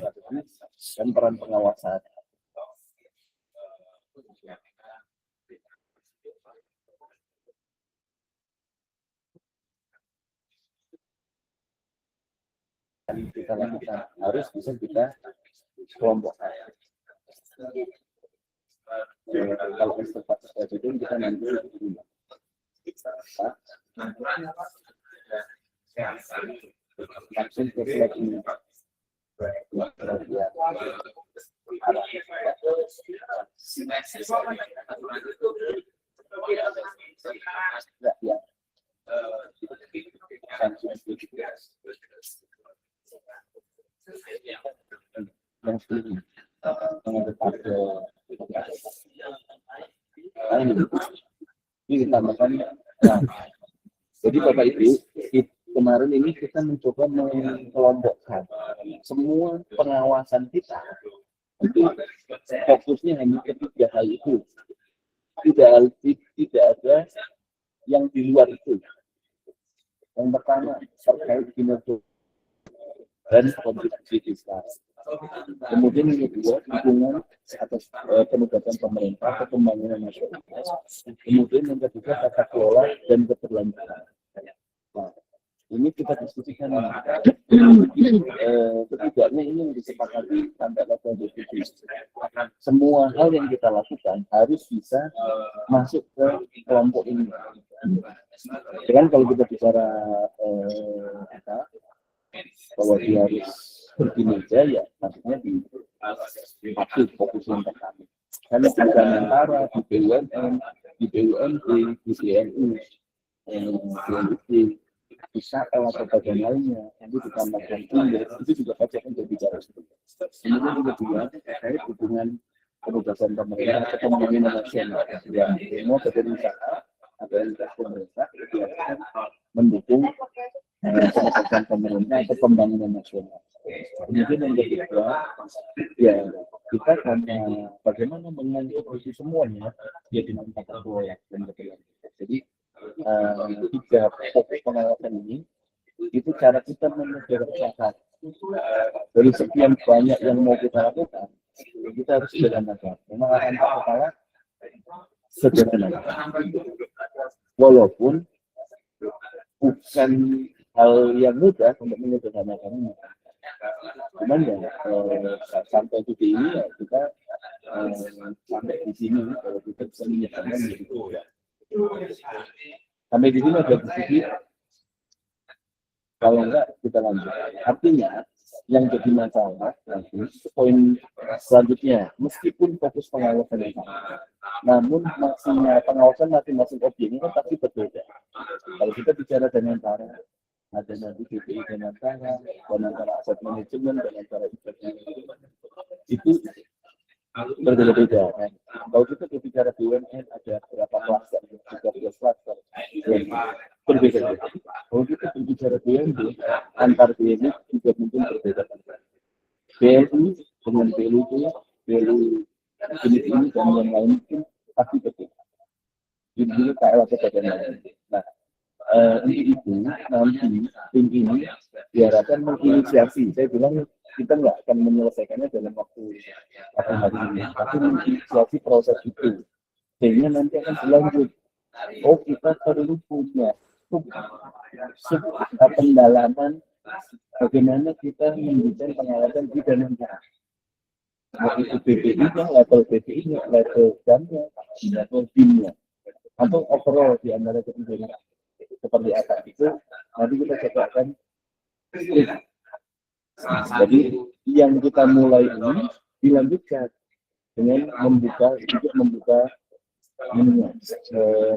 strategi dan peran pengawasan. Kita lakukan harus bisa kita kelompokkan. Kalau strategi itu kita nanti langsung ke strategi. Ini ditambahkan. Jadi Bapak Ibu, kemarin ini kita mencoba mengelompokkan semua pengawasan kita itu fokusnya hanya ketiga hal itu. Tidak ada yang di luar itu. Yang pertama terkait kinerja dan kontribusi fiskal. Kemudian yang kedua dukungan atas penugasan pemerintah ke pembangunan nasional. Kemudian yang ketiga tata kelola dan keberlanjutan. Nah, ini kita diskusikan. Ketiganya ini yang disepakati antara konstitusi. Semua hal yang kita lakukan harus bisa masuk ke kelompok ini. Dengan kalau kita bicara bahwa dia harus berkinerja, ya maksudnya di fokus yang pertama. Karena antara di BUMN, di BUMD, di BNI, di bisa atau bagian lainnya, nanti ditambahkan itu juga pajak untuk bicara. Kemudian yang kedua terkait hubungan penugasan pemerintah atau pembangunan nasional yang demo dari usaha atau investasi pemerintah itu akan mendukung penugasan pemerintah atau pembangunan nasional. Kemudian yang kedua, ya kita karena bagaimana mengintegrasi semuanya ya dengan tata kelola dan keberlanjutan. Jadi tiga fokus pengawasan ini itu cara kita menyederhanakan dari sekian banyak yang mau kita lakukan, kita harus sederhanakan. Memang akan kepala sederhana, walaupun bukan hal yang mudah untuk menyederhanakannya. Cuman ya sampai titik ini ya kita sampai di sini kalau kita bisa menyederhanakan gitu ya. Sampai di sini ada diskusi. Kalau enggak kita lanjut. Artinya yang jadi masalah nanti poin selanjutnya, meskipun fokus pengawasan itu, namun maksinya pengawasan masing-masing objek ini kan pasti berbeda. Kalau kita bicara dengan cara ada nanti BPI dengan cara aset manajemen dan antara itu berbeda-beda. Kalau kita berbicara BUMN ada berapa klaster, 13 klaster berbeda. Kalau kita berbicara BNI, antar BNI juga mungkin berbeda. BNI dengan BNI jenis ini dan yang lain mungkin pasti berbeda. Jadi KL atau bagian lain. Nah, untuk itu nanti tim ini diharapkan menginisiasi. Saya bilang kita nggak akan menyelesaikannya dalam waktu hari ini, tapi menginisiasi proses itu. Sehingga nanti akan berlanjut. Oh, kita perlu punya pendalaman bagaimana kita mendesain pengawasan di dalam negara. Begitu BPI-nya, level BPI-nya, level GAM-nya, level BIM-nya, atau overall di antara ketiganya seperti apa itu nanti kita coba akan. Jadi yang kita mulai ini dilanjutkan dengan membuka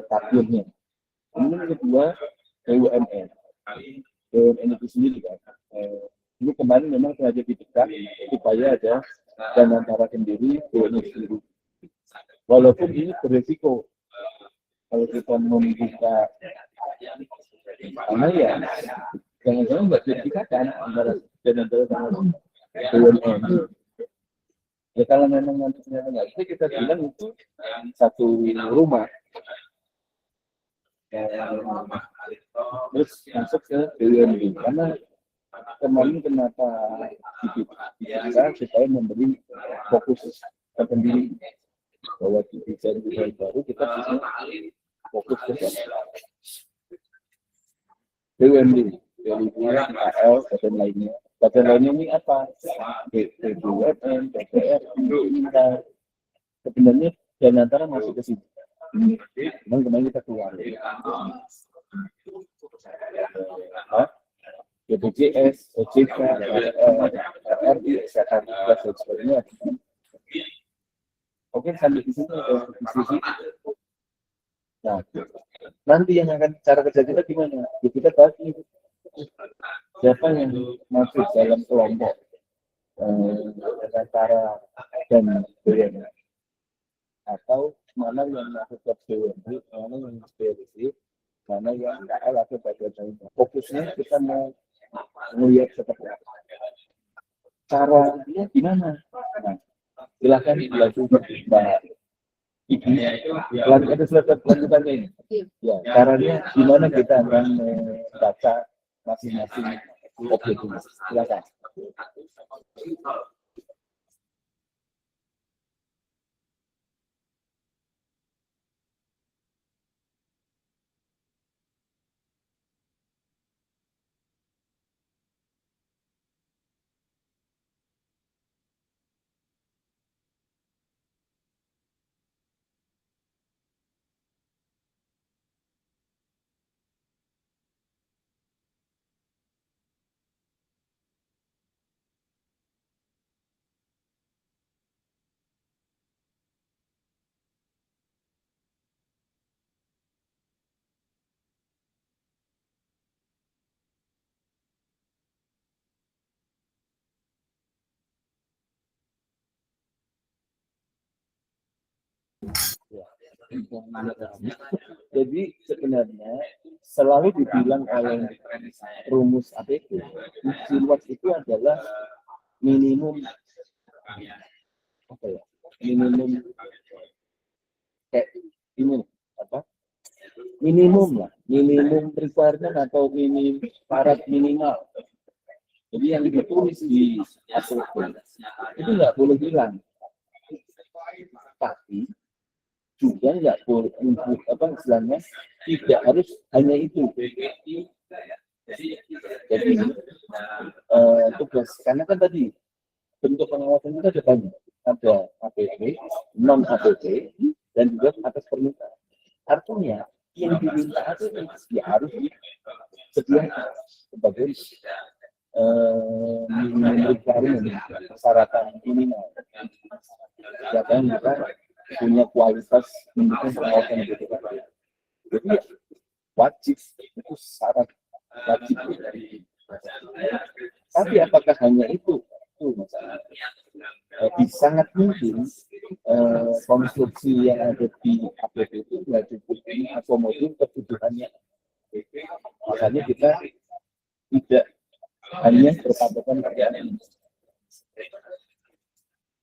tabirnya. Kemudian yang kedua BUMN. BUMN itu sendiri kan. Ini kemarin memang sengaja dibuka supaya ada dana antara sendiri BUMN sendiri. Walaupun ini beresiko kalau kita membuka karena ya jangan-jangan nggak diberikan antara BUMN. Ya kalau memang nantinya nggak bisa kita bilang itu satu rumah. Terus masuk ke BUMN karena kemarin kenapa kita supaya memberi fokus tersendiri bahwa di desain baru kita bisa fokus ke BUMD, KL, badan lainnya ini apa? BUMN, DPR, pemerintah. Sebenarnya dan antara masuk ke sini. Kemarin kita keluar. BPJS, OJK, RRI, SKT, dan sebagainya. Oke, sampai di sini ada diskusi. Nah, nanti yang akan cara kerja kita gimana? Ya, kita bahas ini. Siapa yang masuk dalam kelompok dengan cara dan BUMN, atau mana yang masuk ke BUMN, mana yang BLC, mana yang KL atau bagian lain. Fokusnya kita mau melihat seperti apa. Caranya gimana? Nah, silakan dilakukan Mbak Ibu. Ada slide lanjutannya ini. Ya, caranya gimana kita akan membaca masing-masing objek ini. Silakan. Jadi sebenarnya selalu dibilang oleh rumus APP, fungsi luas itu adalah minimum apa ya? Minimum kayak ini apa? Minimum lah, minimum requirement atau minimum syarat minimal. Jadi yang ditulis di APP itu nggak boleh hilang. Tapi juga nggak boleh apa istilahnya tidak harus hanya itu. Jadi tugas karena kan tadi bentuk pengawasan kita ada banyak, ada APP, non APP, dan juga atas permintaan. Artinya yang diminta itu ya harus disediakan sebagai minimum persyaratan minimal. Jangan kita punya kualitas mendukung pengawasan BPKP. Jadi wajib itu syarat wajib. Tapi apakah hanya itu masalah? Sangat mungkin konstruksi yang ada di APP itu nggak cukup mengakomodir kebutuhannya. Makanya kita tidak hanya berpatokan pada ini.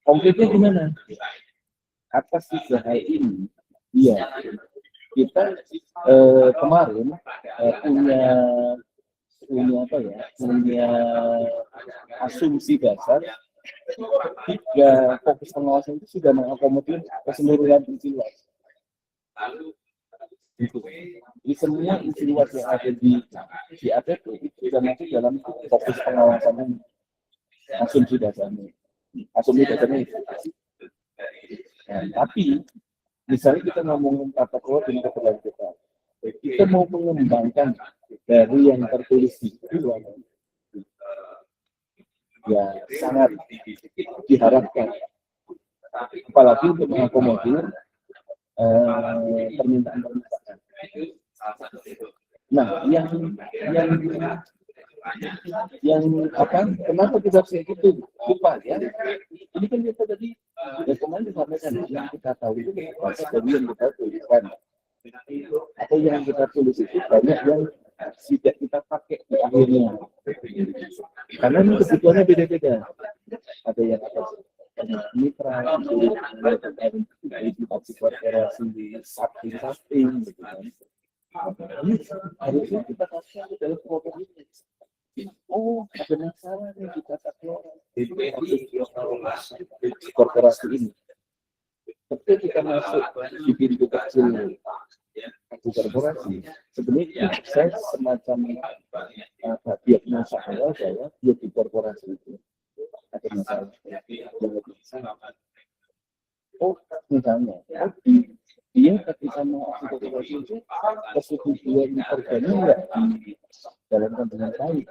Konkretnya gimana? Atas tiga hal ini, iya, kita kemarin punya asumsi dasar tiga fokus pengawasan itu sudah mengakomodir keseluruhan isi luas. Di semua isi luas yang ada di APP itu sudah masuk dalam fokus pengawasan ini. Asumsi dasarnya itu. Nah, tapi misalnya kita ngomongin tata kelola dan keberlanjutan, kita mau mengembangkan dari yang tertulis di situ, ya sangat diharapkan, apalagi untuk mengakomodir permintaan. Nah, yang apa? Kenapa kita harus gitu? Lupa ya. Ini kan kita tadi kemarin disampaikan yang kita tahu itu bahasa dari yang kita tuliskan atau yang kita tulis itu banyak yang tidak kita pakai di akhirnya. Karena ini kebutuhannya beda-beda. Ada yang atas mitra, edukasi korporasi, samping, gitu kan. Ini harusnya kita kasih dalam protokol ini. Oh, ada masalah nih di tata kelola korporasi ini. Ketika kita masuk di pintu kecil di korporasi, sebenarnya saya semacam diagnosa awal bahwa dia di korporasi itu ada masalah. Oh, misalnya, dia ketika mau aktif korporasi itu persetujuan organik enggak dijalankan dengan baik.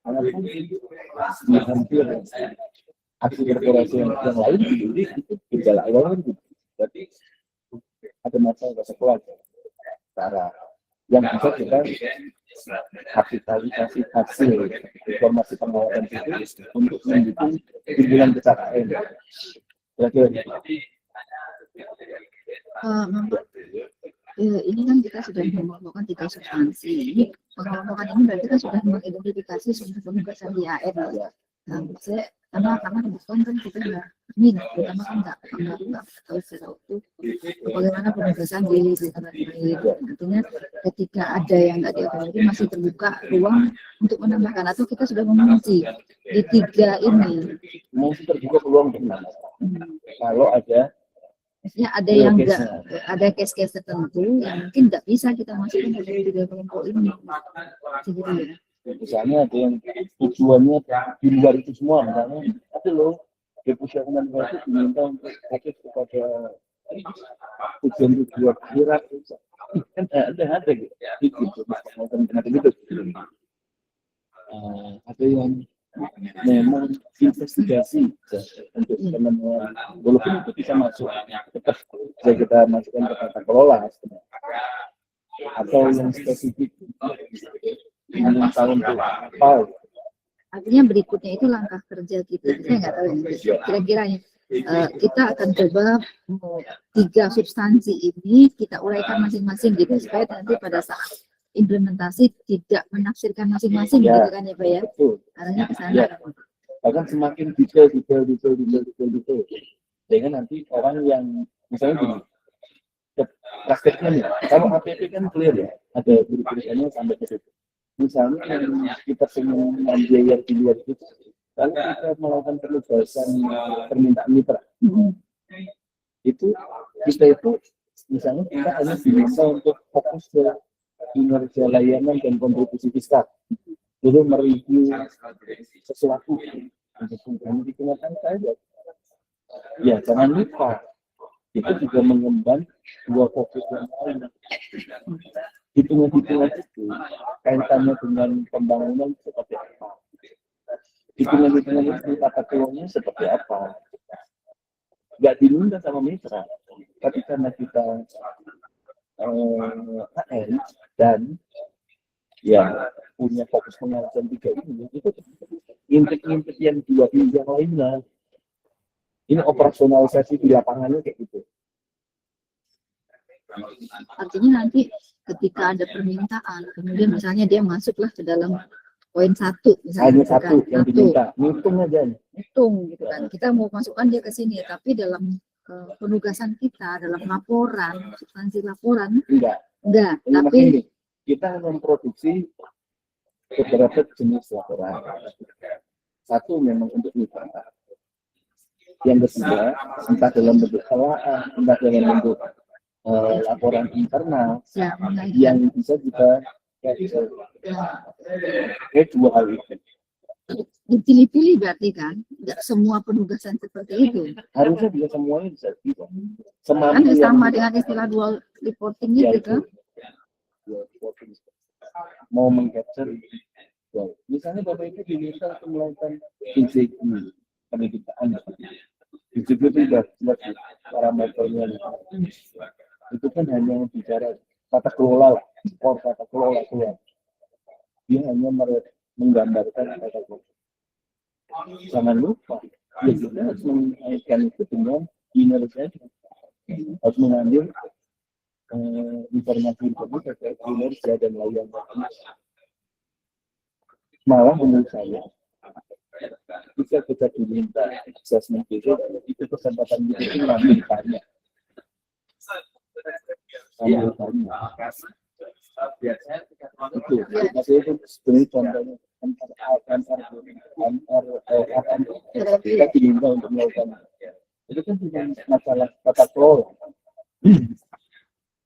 Walaupun di hampir aksi korporasi yang lain itu gejala awal gitu. Berarti ada masalah sekolah cara yang bisa kita kapitalisasi hasil informasi pengawasan itu untuk mendukung timbulan kecelakaan. Kira-kira ini kan kita sudah mengelompokkan 3 substansi. Ini pengelompokan ini berarti kan sudah mengidentifikasi sumber penugasan di AN. Nah, saya karena kebetulan kan kita nggak minat, pertama kan nggak tahu secara utuh bagaimana penugasan di lingkungan lain. Artinya ketika ada yang nggak diakomodir masih terbuka ruang untuk menambahkan, atau kita sudah mengunci di 3 ini. masih terbuka peluang benar. Kalau ada Maksudnya ada yang enggak, ada case-case tertentu yang mungkin nggak bisa kita masukkan ke 3 kelompok ini. Seperti ya. Misalnya ada yang tujuannya di luar itu semua, misalnya ada loh deputi hukuman itu diminta untuk fokus kepada tujuan akhirat, kan ada gitu. Ada yang memang investigasi untuk penemuan, walaupun itu bisa masuk, tetap kita masukkan ke tata kelola atau yang spesifik yang tahun apa. Artinya berikutnya itu langkah kerja kita. Saya nggak tahu kira-kira kita akan coba 3 substansi ini kita uraikan masing-masing gitu supaya nanti pada saat implementasi tidak menafsirkan masing-masing gitu kan ya Pak ya. Arahnya ke sana. Ya. Bahkan semakin detail. Dengan nanti orang yang misalnya gini, prakteknya nih, kalau APP kan clear ya, ada buru-buruannya sampai ke situ. Misalnya yang kita punya biaya di luar itu, kalau kita melakukan penugasan permintaan mitra, itu kita itu misalnya kita hanya bisa untuk fokus ke kinerja layanan dan kontribusi fiskal, dulu mereview sesuatu untuk digunakan saja. Ya jangan lupa itu juga mengemban 2 fokus yang lain. Hitungan-hitungan itu kaitannya dengan pembangunan seperti apa, hitungan-hitungan itu tata kelolanya seperti apa, nggak diminta sama mitra, tapi karena kita AN dan ya punya fokus pengawasan 3 ini, itu intrik-intrik yang 2 yang lainnya ini operasionalisasi di lapangannya kayak gitu. Artinya nanti ketika ada permintaan, kemudian misalnya dia masuklah ke dalam poin 1, misalnya hanya satu yang diminta, ngitung aja. Hitung gitu kan. Kita mau masukkan dia ke sini, tapi dalam penugasan kita, dalam laporan, substansi laporan, enggak. Tapi ini, kita memproduksi beberapa jenis laporan. 1 memang untuk mitra. Yang kedua, entah dalam bentuk salaan, entah dalam bentuk laporan internal yang bisa kita kayak 2 hal itu. Dipilih-pilih berarti kan, nggak semua penugasan seperti itu. Harusnya bisa semuanya bisa. Kan sama dengan istilah dual reporting itu kan. Mau mengcapture, misalnya Bapak Ibu diminta untuk melakukan PJQ pendidikan. PJQ itu sudah jelas parameternya. Itu kan hanya bicara tata kelola, skor tata kelola keluar. Dia hanya menggambarkan tata kelola. Jangan lupa, ya kita harus mengaitkan itu dengan kinerja, harus mengambil informasi terkait kinerja dan layanan. Malah menurut saya, jika kita diminta assessment itu kesempatan itu lebih banyak. Itu maksudnya itu sebenarnya contohnya kita diminta untuk melakukan itu kan bukan masalah tata kelola.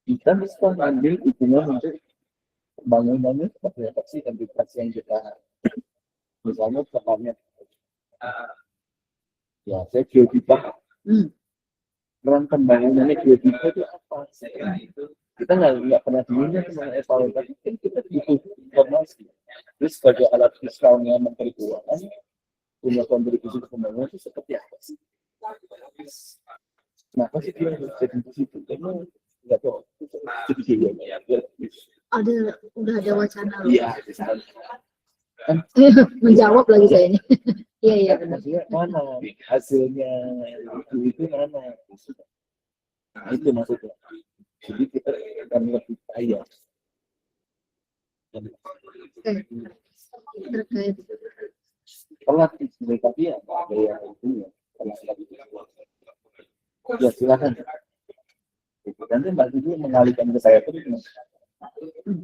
Kita bisa mengambil hitungan untuk pembangunannya seperti apa sih entitas yang kita misalnya tempatnya ya saya geodipa peran pembangunannya geodipa itu apa kita nggak pernah diminta sama evaluasi tapi kan kita butuh informasi terus sebagai alat fiskalnya Menteri Keuangan punya kontribusi pembangunan itu seperti apa sih kenapa sih dia jadi di situ karena nggak tahu jadi udah ada wacana iya menjawab lagi saya ini. Iya. maksudnya mana hasilnya itu mana nah, itu maksudnya jadi kita akan lebih kaya Terkait telat tapi ya ada yang itu ya silakan nanti Mbak Didi mengalihkan ke saya terus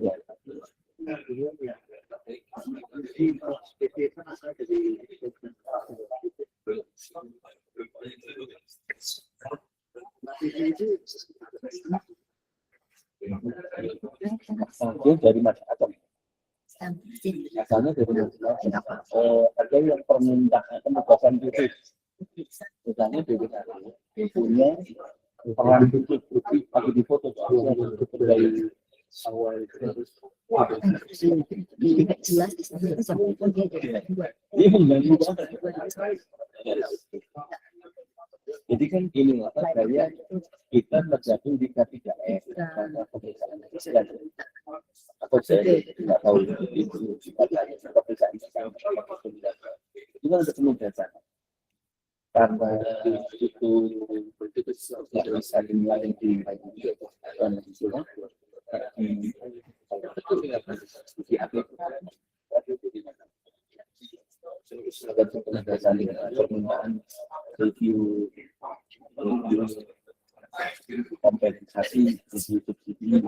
ya. Dia dari masyarakat asalnya dari masyarakat ada yang permintaan penugasan khusus misalnya dari punya peran khusus lagi di foto dari awal tidak jelas di sana sampai pun dia jadi dia mengganggu banget jadi kan ini apa saya kita terjatuh di K3S atau saya tidak tahu itu pemeriksaan itu kan untuk penugasan karena itu nggak bisa dimulai di penugasan permintaan review kompensasi subsidi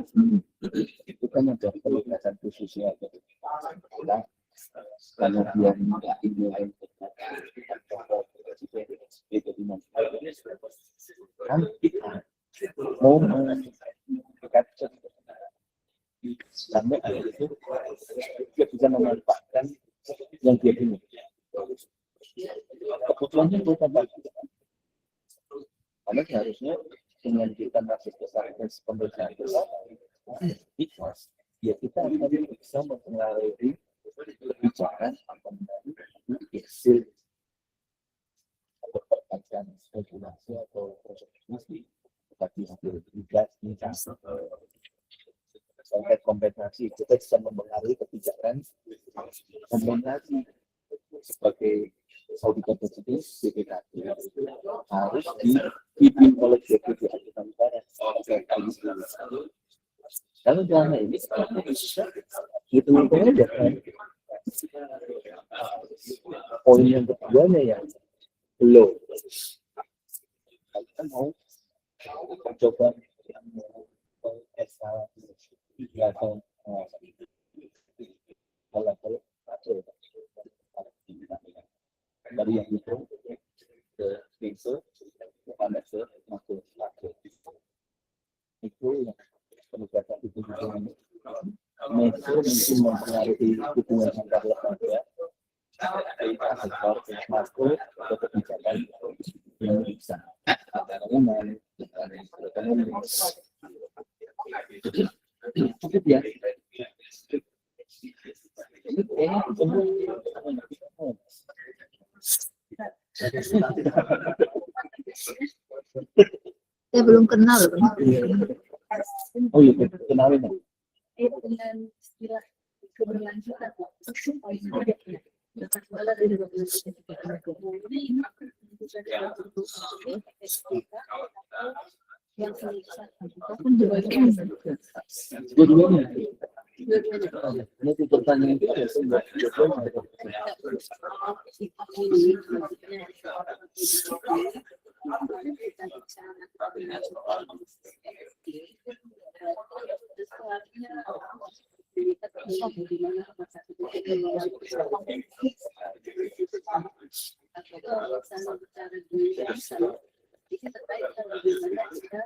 itu kan ada penugasan khususnya karena dia tidak dimulai itu kan kita mau capture sampai ada itu dia bisa memanfaatkan yang dia punya kebutuhannya itu tambah karena seharusnya dengan kita masuk ke proses pemeriksaan ya kita akan bisa mempengaruhi kebijakan hasil atau perpanjangan regulasi atau proses tapi hasil migrasi sampai kompensasi kita bisa mempengaruhi kebijakan kompensasi sebagai auditor presiden BPKP harus dipimpin oleh DPP Angkutan Udara. Kalau selama ini hitung-hitung aja kan. Poin yang keduanya yang belum. Kita mau coba yang eskalasi atau kalau dari yang itu ke Spinso, ke Panese, masuk itu yang penugasan itu Meso mungkin mempengaruhi hubungan antar lembaga sektor masuk ke kebijakan yang bisa bangunan ekonomi cukup ya saya belum kenal loh. Oh iya, kenalin ya. Dengan istilah keberlanjutan yang ini pertanyaan Kalau misalnya bicara di yayasan, ini terkait dengan bagaimana jika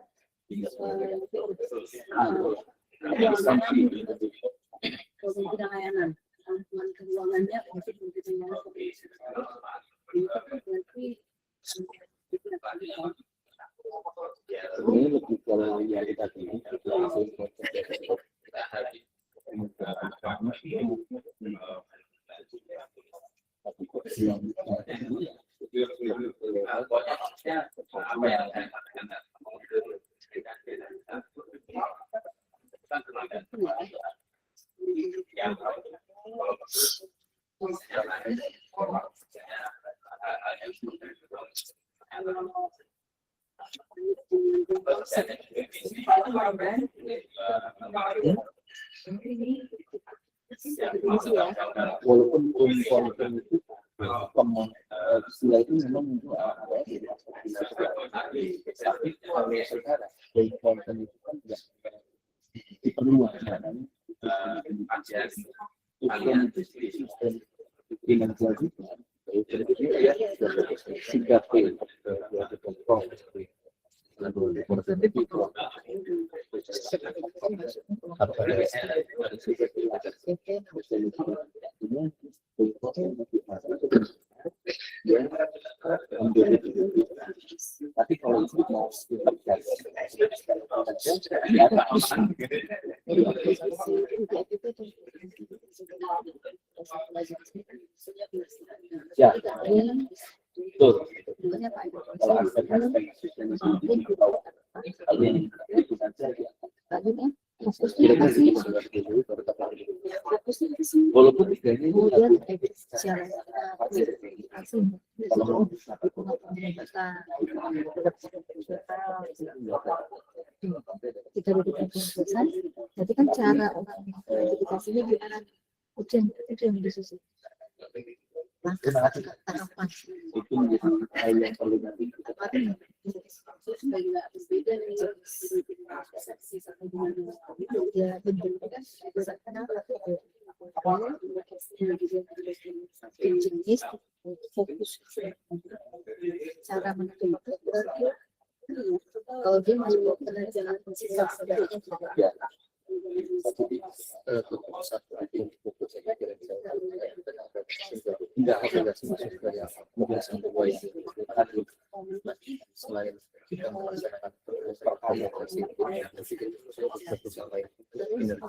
pembina layanan bantuan keuangannya untuk pembina ini lebih kalau yang kita pilih walaupun konten itu istilah itu memang tapi kalau sekarang dari konten itu kan tidak diperluas kan sistem dengan kewajiban sehingga kontrol tapi kalau itu mau ya betul kalau aspek-aspek itu saja walaupun tiganya itu jadi kan cara edukasinya gimana itu yang disusun tahapan itu menjadi hal yang perlu nanti kita ya betul kan jenis fokus cara menentukan itu berarti kalau dia masuk ke jalan ya tidak ada masuk ke yang kebiasaan sesuai selain kita melaksanakan perkaliasi kita seperti apa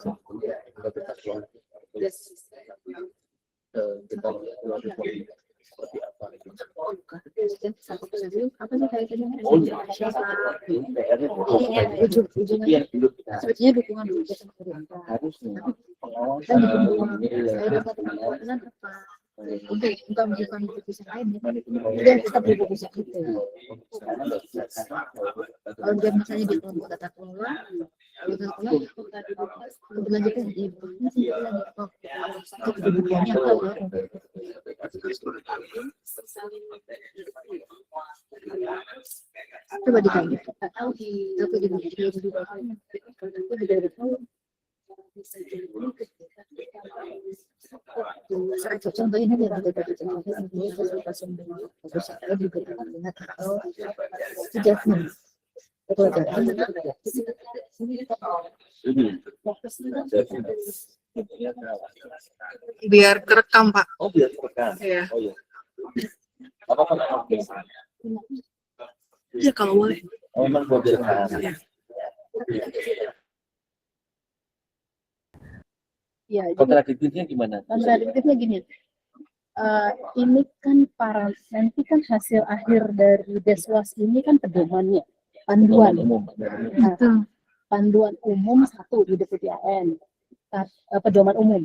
apa sih kaitannya ujungnya sebetulnya dukungan dulu harusnya kan untuk bukan fokus yang lain dia tetap di fokus yang itu kalau dia misalnya di kelompok tata kelola berlanjutkan di bukunya coba dikaji aku juga contohnya dia biar kerekam Pak. oh biar tekan Iya. oh ya apa Ya kalau boleh. memang buat tekan ya kontradiktifnya gimana kontradiktifnya gini ini kan nanti kan hasil akhir dari Deswas ini kan pedomannya panduan umum panduan umum satu di DPPAN pedoman umum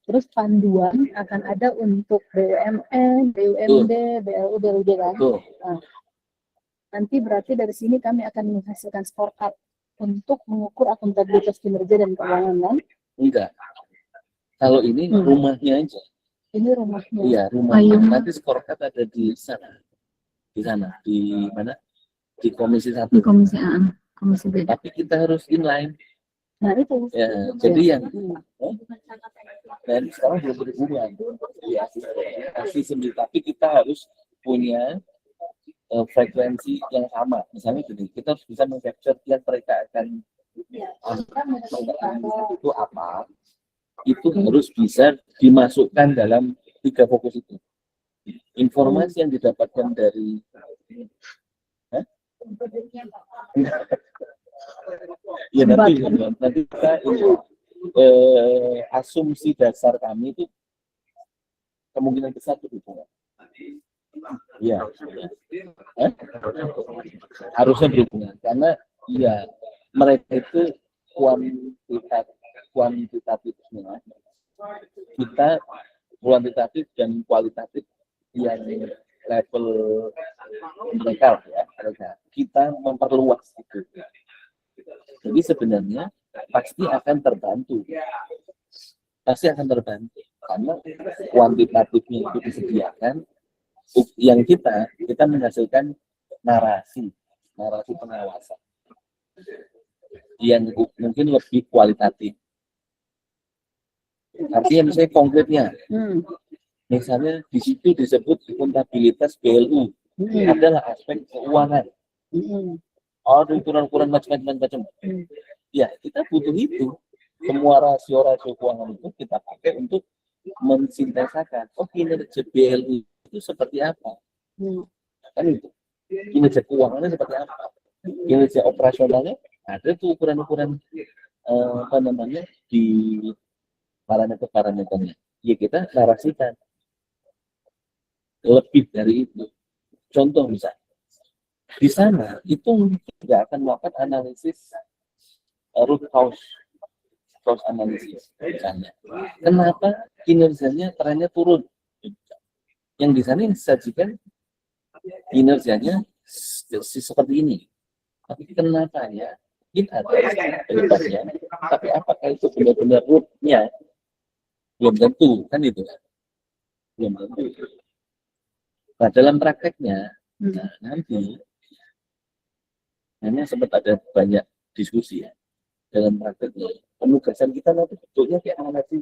terus panduan akan ada untuk BUMN, BUMD, BLU, BLUD kan nanti berarti dari sini kami akan menghasilkan scorecard untuk mengukur akuntabilitas kinerja dan keuangan kan? Enggak. Kalau ini rumahnya aja. Ini rumahnya. Iya, rumahnya. Nanti scorecard ada di sana. Di sana. Di mana? Di komisi 1. Di komisi A. Komisi B. Tapi kita harus inline. Nah itu. Ya, jadi yang Hmm. dan sekarang belum berhubungan di asli sendiri, tapi kita harus punya frekuensi yang sama. Misalnya gini, kita harus bisa mengcapture yang mereka akan itu apa, itu harus bisa dimasukkan dalam 3 fokus itu. Informasi yang didapatkan dari ya nanti kita ini asumsi dasar kami itu kemungkinan besar berhubungan. Ya, harusnya berhubungan karena ya mereka itu kuantitatifnya, kita kuantitatif dan kualitatif yang level mereka ya, kita memperluas itu. Jadi sebenarnya pasti akan terbantu karena kuantitatifnya itu disediakan, yang kita menghasilkan narasi pengawasan yang mungkin lebih kualitatif. Artinya misalnya konkretnya, misalnya di situ disebut akuntabilitas BLU adalah aspek keuangan. Ada ukuran-ukuran macam-macam. Ya, kita butuh itu. Semua rasio-rasio keuangan itu kita pakai untuk mensintesakan. Oh, kinerja BLU itu seperti apa? Kan itu. Kinerja keuangannya seperti apa? Kinerja operasionalnya ada tuh ukuran-ukuran apa namanya di parameter-parameternya. Ya kita narasikan. Lebih dari itu. Contoh misalnya, di sana itu tidak akan melakukan analisis root cause analisis misalnya. Kenapa kinerjanya trennya turun? Yang di sana disajikan kinerjanya seperti ini. Tapi kenapa ya? Kita ada penyebabnya. Tapi apakah itu benar-benar rootnya? Belum tentu, kan itu kan? Belum tentu. Nah, dalam prakteknya, nanti sempat ada banyak diskusi ya. Dalam prakteknya, penugasan kita nanti bentuknya kayak mana sih?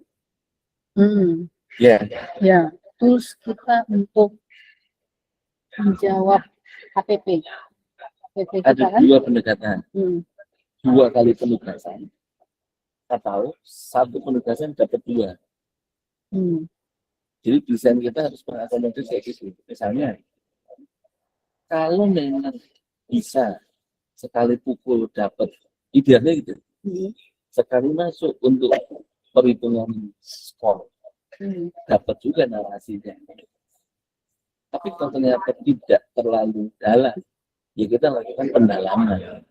Ya, tools kita untuk menjawab HPP. Ada kita kan? 2 pendekatan, 2 kali penugasan, atau 1 penugasan dapat 2. Jadi desain kita harus mengakomodir kayak gitu. Misalnya, kalau memang bisa sekali pukul dapat, idealnya gitu, sekali masuk untuk perhitungan skor, dapat juga narasinya. Tapi kalau ternyata tidak terlalu dalam, ya kita lakukan pendalaman,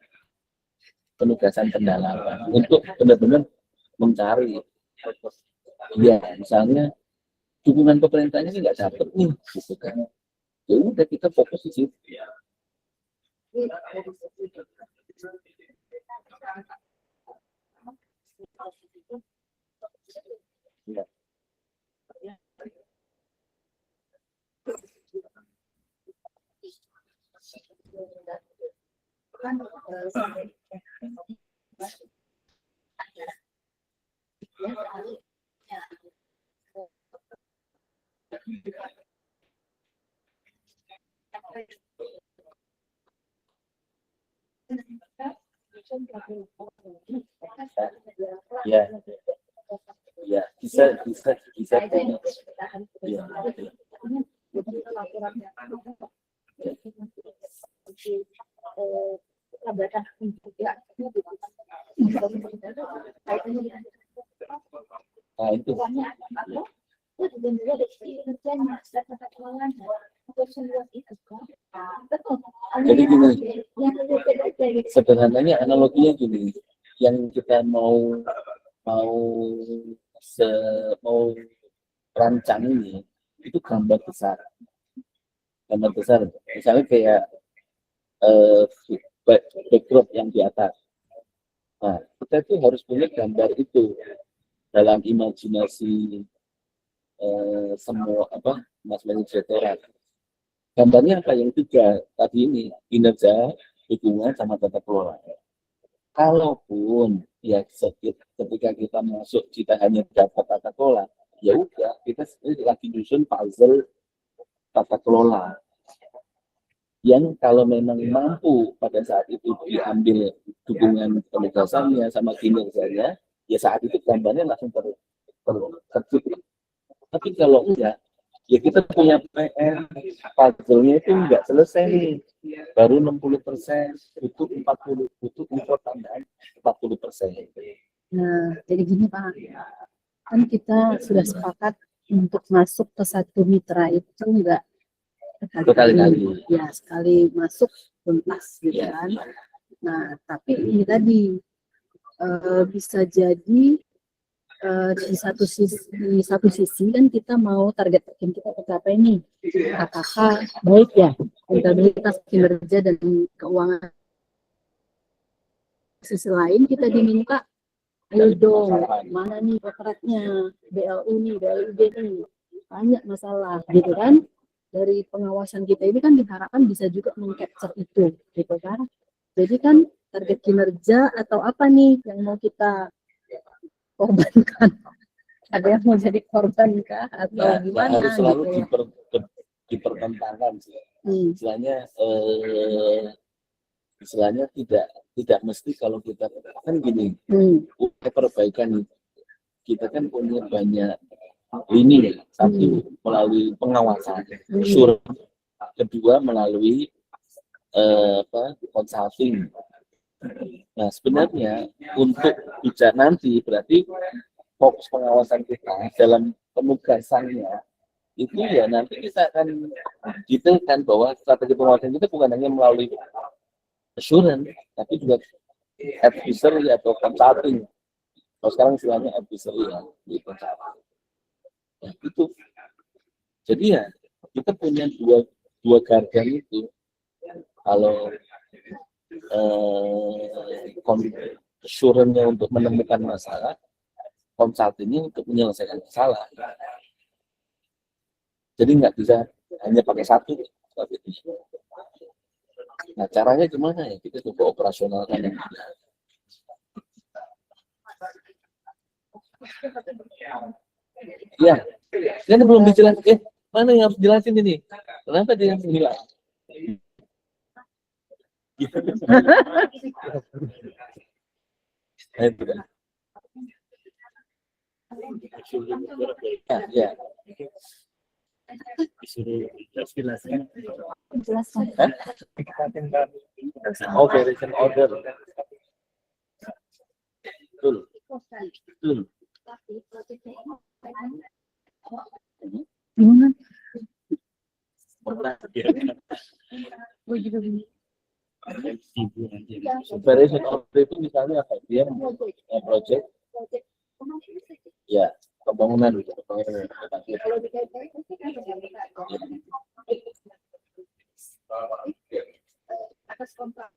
penugasan pendalaman untuk benar-benar mencari. Ya, misalnya dukungan pemerintahnya ini nggak dapat nih, gitu kan? Ya udah kita fokus di situ. Ya. Ya, ya bisa. Ya. Nah itu. Jadi gini, sederhananya analoginya gini, yang kita mau rancang ini itu gambar besar, misalnya kayak backdrop yang di atas. Nah, kita itu harus punya gambar itu dalam imajinasi semua Mas Direktorat. Gambarnya apa yang 3 tadi ini, kinerja, hubungan sama tata kelola. Kalaupun ya ketika kita masuk kita hanya dapat tata kelola, ya udah kita lagi nyusun puzzle tata kelola yang kalau memang mampu pada saat itu diambil dukungan penugasannya sama kinerjanya, ya saat itu gambarnya langsung tercipta. Tapi kalau enggak, ya kita punya PR, puzzle-nya itu enggak selesai nih, baru 60%, butuh 40, butuh import tambahan 40%. Nah, jadi gini Pak, kan kita sudah sepakat untuk masuk ke satu mitra itu enggak Berkali-kali. ya sekali masuk tuntas gitu Ya. kan. Nah, tapi ini tadi bisa jadi di satu sisi kan kita mau target yang kita tercapai nih, KKK baik ya, akuntabilitas kinerja dan keuangan. Sisi lain kita diminta, ayo dong, mana nih potretnya, BLU nih, BLUD nih, banyak masalah gitu kan. Dari pengawasan kita ini kan diharapkan bisa juga mengcapture itu gitu kan. Jadi kan target kinerja atau apa nih yang mau kita korbankan? Ada yang mau jadi korban kah atau Ya, gimana harus selalu gitu ya? dipertentangkan sih. Hmm. Istilahnya tidak mesti kalau kita kan gini, perbaikan kita kan punya banyak lini, satu melalui pengawasan, surat, kedua melalui consulting. Nah sebenarnya untuk bicara nanti berarti fokus pengawasan kita dalam penugasannya itu ya nanti kita akan detailkan bahwa strategi pengawasan kita bukan hanya melalui assurance tapi juga advisory atau consulting. Kalau sekarang istilahnya advisory ya, gitu. Ya, itu. Jadi ya kita punya dua garda itu. Kalau assurance-nya untuk menemukan masalah, consulting-nya untuk menyelesaikan masalah. Jadi nggak bisa hanya pakai satu. Nah caranya gimana ya? Kita coba operasionalkan. Ya, kan belum dijelaskan. Mana yang harus jelasin ini? Kenapa dia yang hilang? Ya. Jelaskan. Oh, variation order. Betul. Gimana? Variation order itu misalnya apa? Dia project, ya pembangunan. Atas kontrak.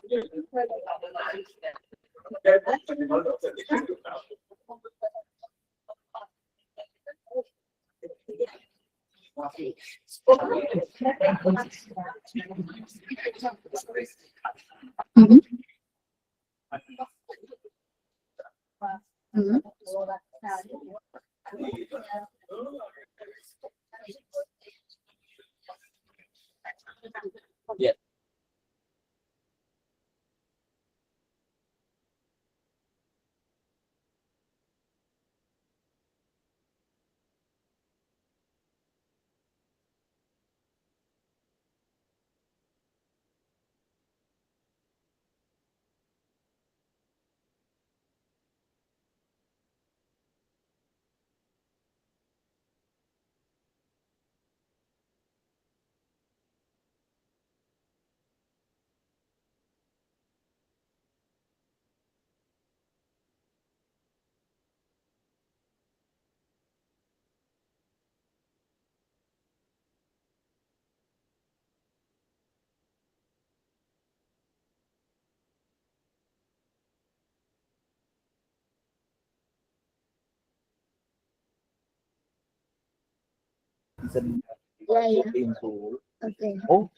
Ya. Ya. Info. Oke. Oh,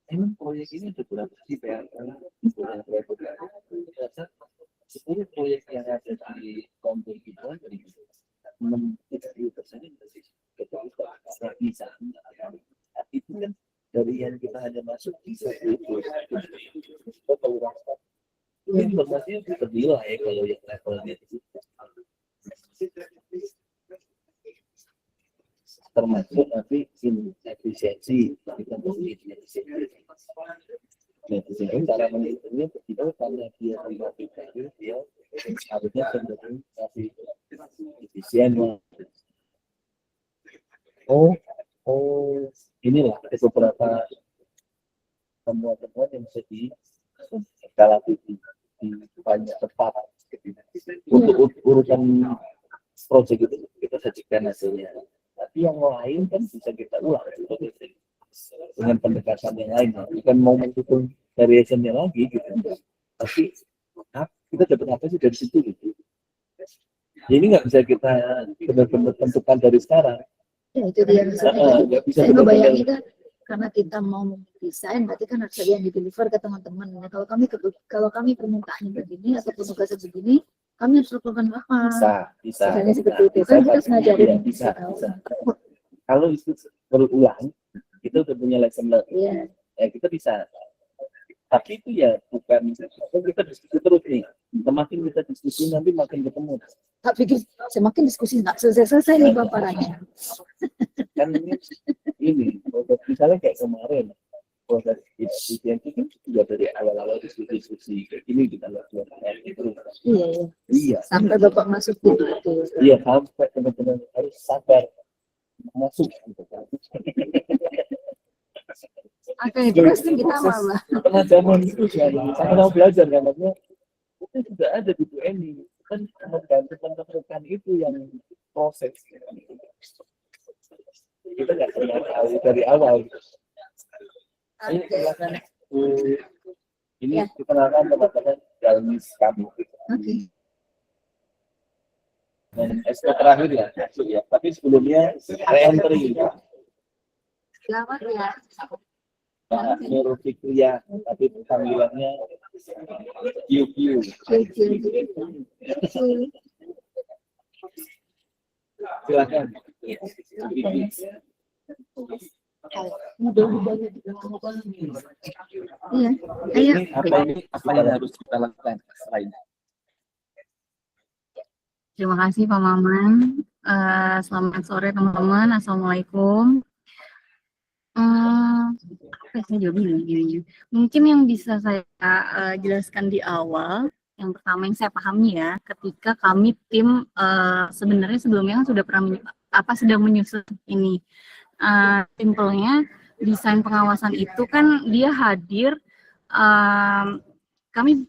emang proyek ini udah berapa sih PR? 10 proyek yang ada di kontur kita dari 60% kita bisa. Itu kan dari yang kita hanya masuk bisa itu kita tahu rasa ini informasinya terdilah ya kalau yang levelnya itu termasuk nanti efisiensi kita efisiensi cara menghitungnya kita karena dia membuat dia harusnya cenderung lebih efisien. Oh inilah beberapa temuan-temuan yang bisa dikalati di banyak tempat. Untuk urusan proyek itu kita sajikan hasilnya. Tapi yang lain kan bisa kita ulang dengan pendekatan yang lain. Bukan mau menghitung variasinya lagi gitu. Tapi kita dapat apa sih dari situ gitu. Jadi nggak bisa kita benar-benar tentukan dari sekarang. Ya, itu dia maksudnya. Saya ngebayangin kan karena kita mau desain berarti kan harus ada yang di-deliver ke teman-teman. Nah, kalau kami permintaannya begini atau tugasnya begini, kami harus lakukan apa? Bisa. Misalnya seperti itu kan kita ngajarin. Bisa. Kalau itu berulang, kita udah punya lesson learned. Iya. Ya kita bisa. Tapi itu ya bukan kita diskusi terus nih. Semakin kita diskusi nanti makin ketemu. Tak pikir semakin diskusi nggak selesai nih paparannya. Kan ini misalnya kayak kemarin proses efisiensi kan juga dari awal-awal diskusi ini kita lakukan itu. Iya. Sampai Bapak masuk gitu. Iya, sampai benar-benar harus sabar masuk gitu. Oke, terus kita malah Tengah zaman itu saya mau belajar kan maksudnya itu sudah ada di Bu Eni kan teman-teman itu yang proses kita nggak pernah tahu dari awal. Ini silakan ini kita akan teman-teman dalam kami. Dan SK terakhir ya, tapi sebelumnya re-entry. selamat ya. Nah, Nurul Fikriya, tapi panggilannya QQ. Silakan. Iya, ayo. Apa yang harus kita lakukan selain? Terima kasih Pak Maman. Selamat sore teman-teman. Assalamualaikum. Saya jawab ini. Mungkin yang bisa saya jelaskan di awal, yang pertama yang saya pahami ya, ketika kami tim sebenarnya sebelumnya kan sudah pernah sedang menyusun ini. Simpelnya desain pengawasan itu kan dia hadir, kami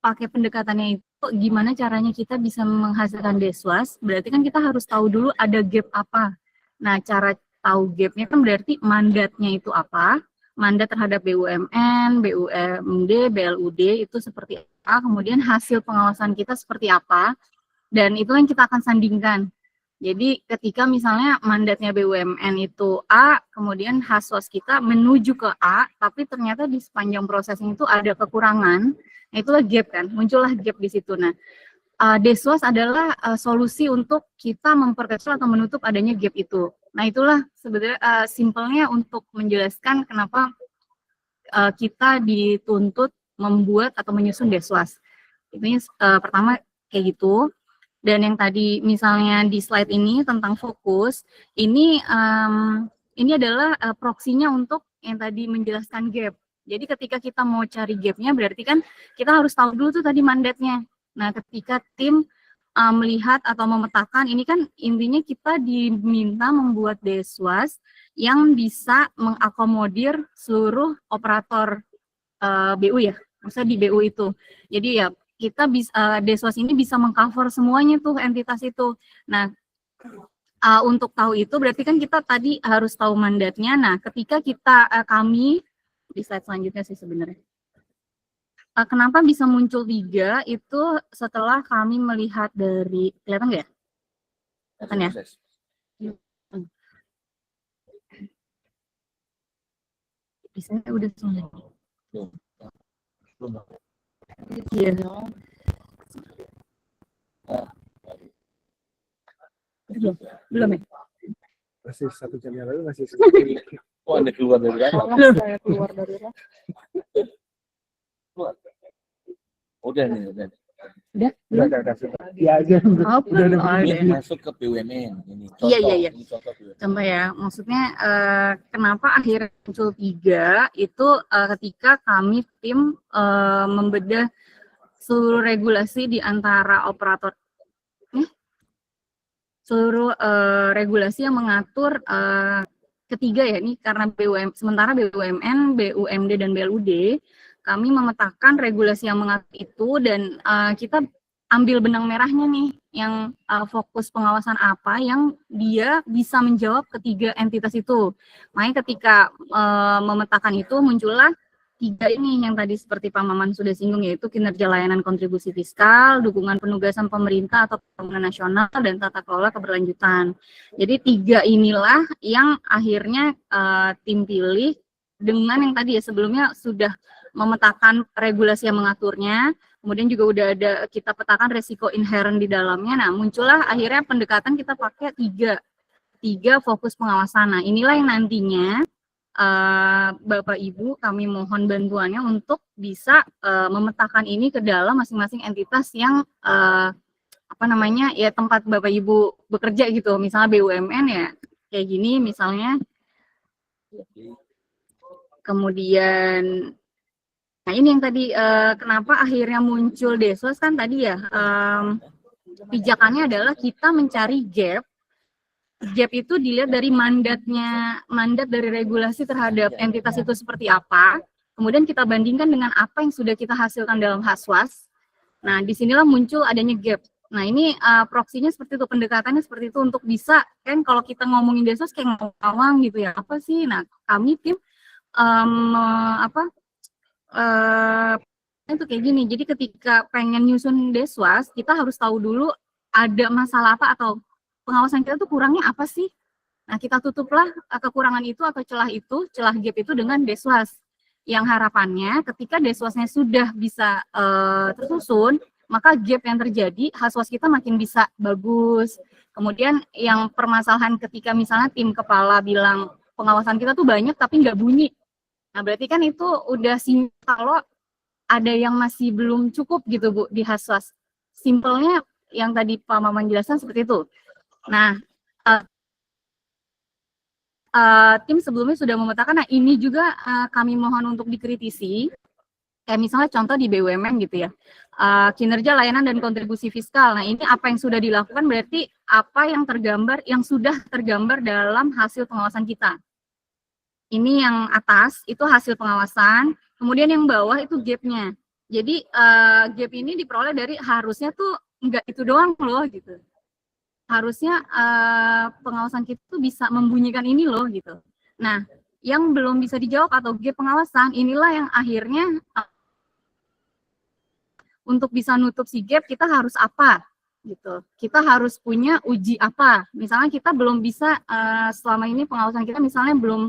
pakai pendekatannya itu gimana caranya kita bisa menghasilkan deswas, berarti kan kita harus tahu dulu ada gap apa. Nah, cara tahu gapnya kan berarti mandatnya itu apa, mandat terhadap BUMN, BUMD, BLUD itu seperti apa, kemudian hasil pengawasan kita seperti apa, dan itu yang kita akan sandingkan. Jadi ketika misalnya mandatnya BUMN itu A, kemudian haswas kita menuju ke A, tapi ternyata di sepanjang prosesnya itu ada kekurangan, nah itulah gap kan, muncullah gap di situ. Nah, deswas adalah solusi untuk kita memperkecil atau menutup adanya gap itu. Nah, itulah sebenarnya simpelnya untuk menjelaskan kenapa kita dituntut membuat atau menyusun deswas. Itu pertama kayak gitu. Dan yang tadi misalnya di slide ini tentang fokus, ini adalah proksinya untuk yang tadi menjelaskan gap. Jadi ketika kita mau cari gapnya, berarti kan kita harus tahu dulu tuh tadi mandatnya. Nah, ketika tim melihat atau memetakan, ini kan intinya kita diminta membuat deswas yang bisa mengakomodir seluruh operator BU ya, maksudnya di BU itu. Jadi ya kita bisa deswas ini bisa mengcover semuanya tuh entitas itu. Nah, untuk tahu itu berarti kan kita tadi harus tahu mandatnya. Nah, ketika kami di slide selanjutnya sih sebenarnya. Kenapa bisa muncul 3 itu setelah kami melihat dari, kelihatan nggak ya? Kelihatan ya? Bisa udah selesai. Iya. Belum ya? Masih 1 jam yang lalu masih Oh, Anda keluar dari apa? Belum. Saya keluar dari Udah nih, udah. udah ya aja. Oh, belum. Oh, Ini udah. masuk ke BUMN. Ini contoh. Iya. Ini contoh BUMN. Contoh ya, maksudnya kenapa akhirnya muncul 3 itu ketika kami tim membedah seluruh regulasi di antara operator seluruh regulasi yang mengatur ketiga ya ini karena sementara BUMN, BUMD dan BLUD kami memetakan regulasi yang mengatur itu dan kita ambil benang merahnya nih yang fokus pengawasan apa yang dia bisa menjawab ketiga entitas itu. Makanya ketika memetakan itu muncullah 3 ini yang tadi seperti Pak Maman sudah singgung yaitu kinerja layanan kontribusi fiskal, dukungan penugasan pemerintah atau pembangunan nasional dan tata kelola keberlanjutan. Jadi 3 inilah yang akhirnya tim pilih dengan yang tadi ya sebelumnya sudah memetakan regulasi yang mengaturnya, kemudian juga udah ada kita petakan resiko inherent di dalamnya. Nah, muncullah akhirnya pendekatan kita pakai 3 fokus pengawasan. Nah, inilah yang nantinya Bapak Ibu kami mohon bantuannya untuk bisa memetakan ini ke dalam masing-masing entitas yang ya tempat Bapak Ibu bekerja gitu. Misalnya BUMN ya kayak gini misalnya. Kemudian nah ini yang tadi kenapa akhirnya muncul Deswas kan tadi ya pijakannya adalah kita mencari gap itu dilihat dari mandat dari regulasi terhadap entitas itu seperti apa, kemudian kita bandingkan dengan apa yang sudah kita hasilkan dalam Haswas. Nah, disinilah muncul adanya gap. Nah, ini proksinya seperti itu, pendekatannya seperti itu untuk bisa, kan kalau kita ngomongin Deswas kayak ngomong gitu ya, apa sih? Nah, kami tim itu kayak gini, jadi ketika pengen nyusun Deswas, kita harus tahu dulu ada masalah apa atau pengawasan kita tuh kurangnya apa sih? Nah, kita tutuplah kekurangan itu atau celah gap itu dengan Deswas. Yang harapannya ketika Deswasnya sudah bisa tersusun, maka gap yang terjadi, Haswas kita makin bisa bagus. Kemudian yang permasalahan ketika misalnya tim kepala bilang pengawasan kita tuh banyak tapi nggak bunyi. Nah, berarti kan itu udah sinyal kalau ada yang masih belum cukup gitu Bu di Haswas. Simpelnya yang tadi Pak Maman jelaskan seperti itu. Nah, tim sebelumnya sudah memetakan, nah ini juga kami mohon untuk dikritisi, kayak misalnya contoh di BUMN gitu ya, kinerja layanan dan kontribusi fiskal. Nah ini apa yang sudah dilakukan berarti apa yang sudah tergambar dalam hasil pengawasan kita. Ini yang atas itu hasil pengawasan, kemudian yang bawah itu gap-nya. Jadi gap ini diperoleh dari harusnya tuh enggak itu doang loh gitu. Harusnya pengawasan kita tuh bisa membunyikan ini loh gitu. Nah, yang belum bisa dijawab atau gap pengawasan inilah yang akhirnya untuk bisa nutup si gap kita harus apa gitu. Kita harus punya uji apa. Misalnya kita belum bisa selama ini pengawasan kita misalnya belum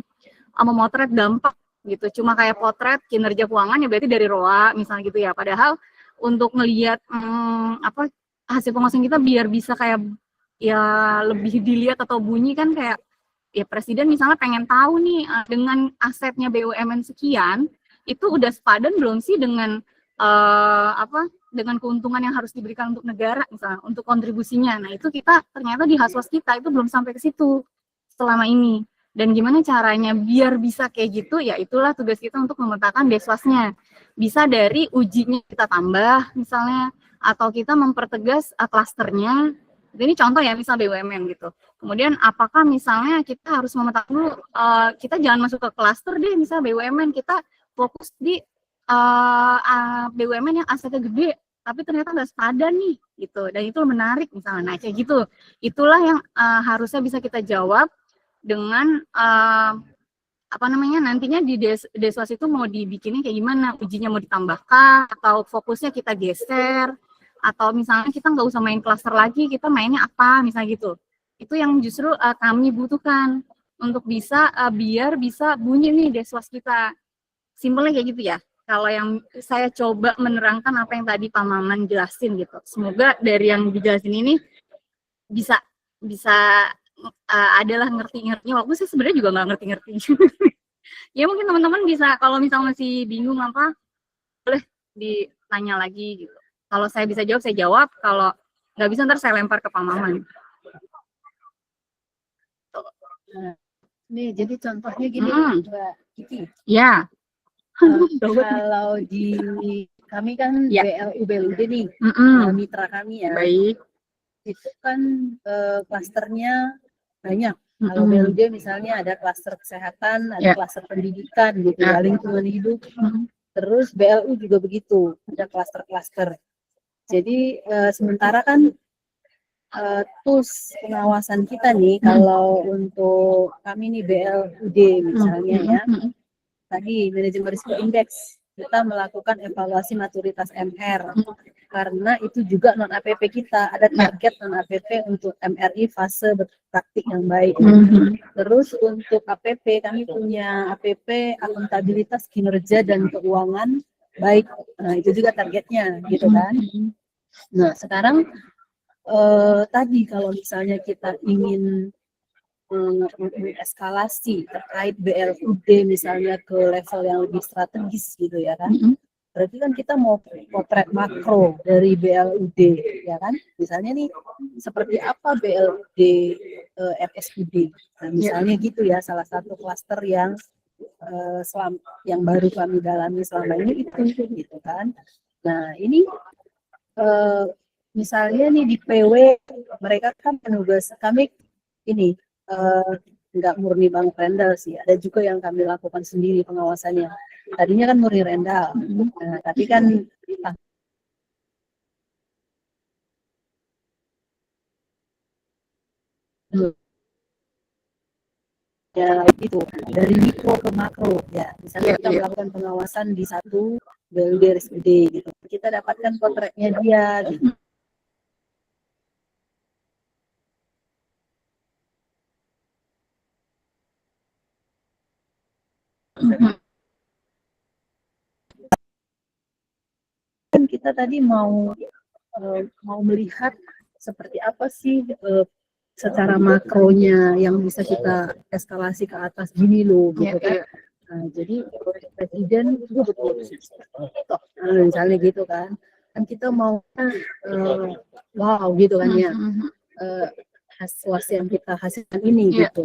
memotret dampak gitu. Cuma kayak potret kinerja keuangan ya berarti dari ROA misalnya gitu ya. Padahal untuk ngelihat hasil pengawasan kita biar bisa kayak ya lebih dilihat atau bunyi kan kayak ya presiden misalnya pengen tahu nih dengan asetnya BUMN sekian itu udah sepadan belum sih dengan dengan keuntungan yang harus diberikan untuk negara misalnya untuk kontribusinya. Nah itu kita ternyata di Haswas kita itu belum sampai ke situ selama ini. Dan gimana caranya biar bisa kayak gitu ya itulah tugas kita untuk memetakan Deswasnya. Bisa dari ujinya kita tambah misalnya atau kita mempertegas klasternya. Ini contoh ya, misal BUMN gitu. Kemudian apakah misalnya kita harus memetakan dulu, kita jangan masuk ke klaster deh, misal BUMN, kita fokus di BUMN yang asetnya gede, tapi ternyata nggak sepadan nih, gitu. Dan itu menarik misalnya, nah kayak gitu. Itulah yang harusnya bisa kita jawab dengan nantinya di Deswas itu mau dibikinnya kayak gimana, ujinya mau ditambahkan, atau fokusnya kita geser, atau misalnya kita nggak usah main klaster lagi, kita mainnya apa, misalnya gitu. Itu yang justru kami butuhkan untuk bisa biar bisa bunyi nih Deswas kita. Simpelnya kayak gitu ya. Kalau yang saya coba menerangkan apa yang tadi Pak Maman jelasin gitu. Semoga dari yang dijelasin ini bisa bisa adalah ngerti-ngertinya, walaupun saya sebenarnya juga nggak ngerti-ngerti. Ya mungkin teman-teman bisa, kalau misalnya masih bingung apa, boleh ditanya lagi gitu. Kalau saya bisa jawab, saya jawab. Kalau nggak bisa, ntar saya lempar ke Pak Maman. Nih, jadi contohnya gini, Mbak Kiki. Ya. Kalau di kami kan Ya. BLUD nih, mitra kami ya. Baik. Itu kan klasternya banyak. Kalau BLUD misalnya ada klaster kesehatan, ada klaster pendidikan gitu ya, lingkungan hidup. Terus BLU juga begitu, ada klaster-klaster. Jadi sementara kan tools pengawasan kita nih, kalau untuk kami nih BLUD misalnya ya, tadi manajemen risiko indeks, kita melakukan evaluasi maturitas MR, karena itu juga non APP kita, ada target non APP untuk MRI fase berpraktik yang baik. Terus untuk APP, kami punya APP akuntabilitas kinerja dan keuangan baik, nah itu juga targetnya gitu kan. Nah sekarang tadi kalau misalnya kita ingin mengeskalasi terkait BLUD misalnya ke level yang lebih strategis gitu ya kan, berarti kan kita mau potret makro dari BLUD ya kan, misalnya nih seperti apa BLUD RSUD, nah misalnya gitu ya, salah satu klaster yang yang baru kami dalami selama ini itu gitu kan. Nah ini misalnya nih di PW mereka kan penugas kami ini nggak murni Bang Rendal sih, ada juga yang kami lakukan sendiri pengawasannya. Tadinya kan murni Rendal, nah, tapi kan ya itu dari mikro ke makro ya, misalnya kita melakukan pengawasan di satu BLUD RSUD gitu, kita dapatkan potretnya dia gitu. Kan kita tadi mau melihat seperti apa sih secara makronya yang bisa kita eskalasi ke atas gini loh gitu kan. Nah, jadi presiden betul misalnya gitu kan kita mau wow gitu kan ya, hasil yang kita hasilkan ini gitu